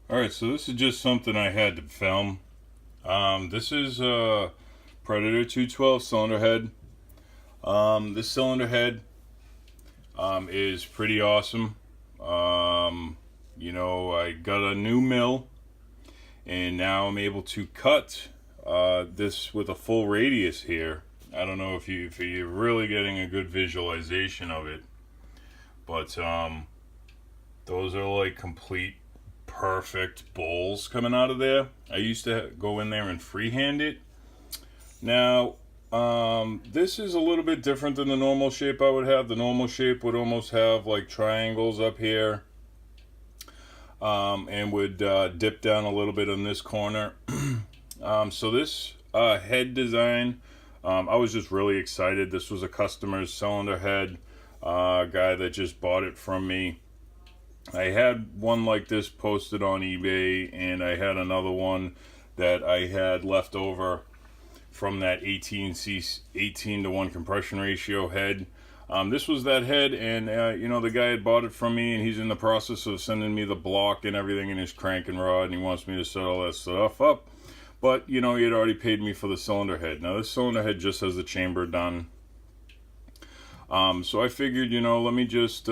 Alright, so this is just something I had to film. This is a Predator 212 cylinder head. This cylinder head is pretty awesome. I got a new mill, and now I'm able to cut this with a full radius here. I don't know if you're really getting a good visualization of it, but those are like complete perfect bowls coming out of there. I used to go in there and freehand it. Now, this is a little bit different than the normal shape I would have. The normal shape would almost have like triangles up here, and would dip down a little bit on this corner. So this head design, I was just really excited. This was a customer's cylinder head, guy that just bought it from me. I had one like this posted on eBay, and I had another one that I had left over from that 18 to 1 compression ratio head. This was that head, and the guy had bought it from me, and he's in the process of sending me the block and everything in his crank and rod, and he wants me to set all that stuff up. But he had already paid me for the cylinder head. Now this cylinder head just has the chamber done. So I figured, let me just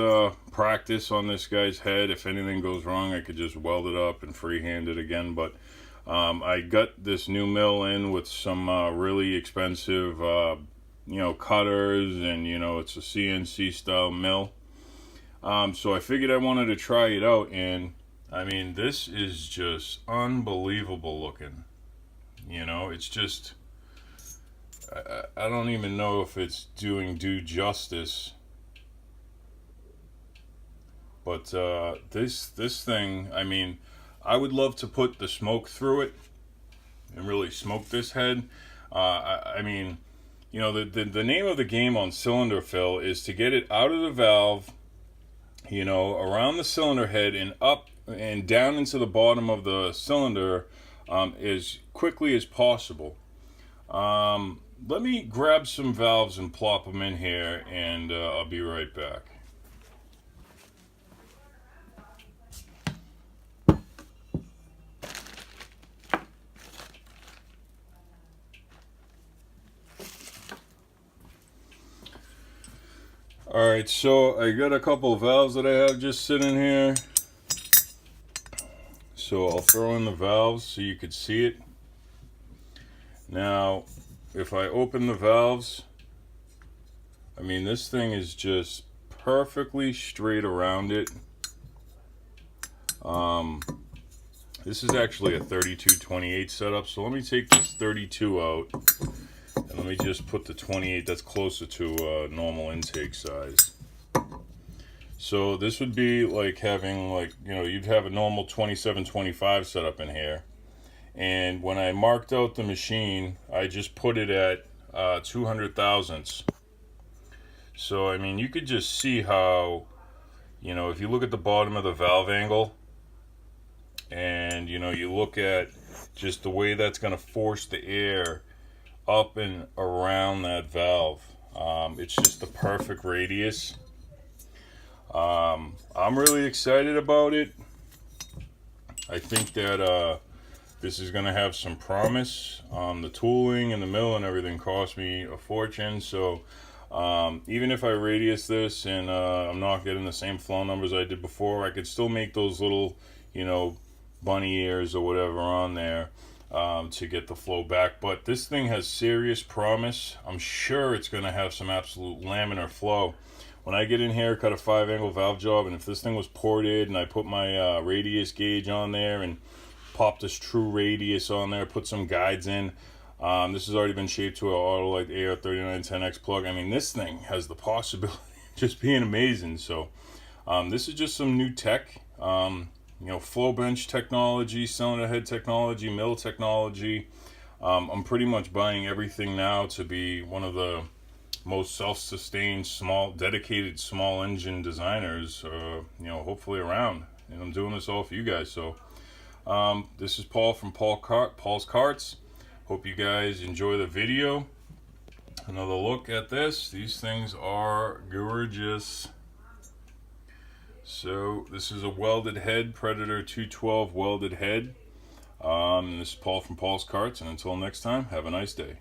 practice on this guy's head. If anything goes wrong, I could just weld it up and freehand it again. But I got this new mill in with some really expensive, cutters, and it's a CNC style mill. So I figured I wanted to try it out, and I mean, this is just unbelievable looking. It's just, I don't even know if it's doing due justice, but this thing, I mean, I would love to put the smoke through it and really smoke this head. I mean, the name of the game on cylinder fill is to get it out of the valve, around the cylinder head and up and down into the bottom of the cylinder as quickly as possible. Let me grab some valves and plop them in here, and I'll be right back. Alright, so I got a couple of valves that I have just sitting here. So I'll throw in the valves so you could see it. Now, if I open the valves, I mean, this thing is just perfectly straight around it. This is actually a 32-28 setup, so let me take this 32 out, and let me just put the 28 that's closer to normal intake size. So this would be like having, you'd have a normal 27-25 setup in here. And when I marked out the machine, I just put it at 200 thousandths. So, I mean, you could just see how, if you look at the bottom of the valve angle, and, you look at just the way that's going to force the air up and around that valve. It's just the perfect radius. I'm really excited about it. I think that this is going to have some promise. The tooling and the mill and everything cost me a fortune, so even if I radius this and I'm not getting the same flow numbers I did before, I could still make those little, bunny ears or whatever on there to get the flow back. But this thing has serious promise. I'm sure it's going to have some absolute laminar flow. When I get in here, cut a 5-angle valve job, and if this thing was ported and I put my radius gauge on there and pop this true radius on there, put some guides in, this has already been shaped to an Autolite AR3910X plug. I mean, this thing has the possibility of just being amazing. So this is just some new tech, flow bench technology, cylinder head technology, mill technology. I'm pretty much buying everything now to be one of the most self-sustained, dedicated small engine designers, hopefully around. And I'm doing this all for you guys. So this is Paul from Paul's Carts. Hope you guys enjoy the video. Another look at this. These things are gorgeous. So this is a welded head, Predator 212 welded head. This is Paul from Paul's Carts, and until next time, have a nice day.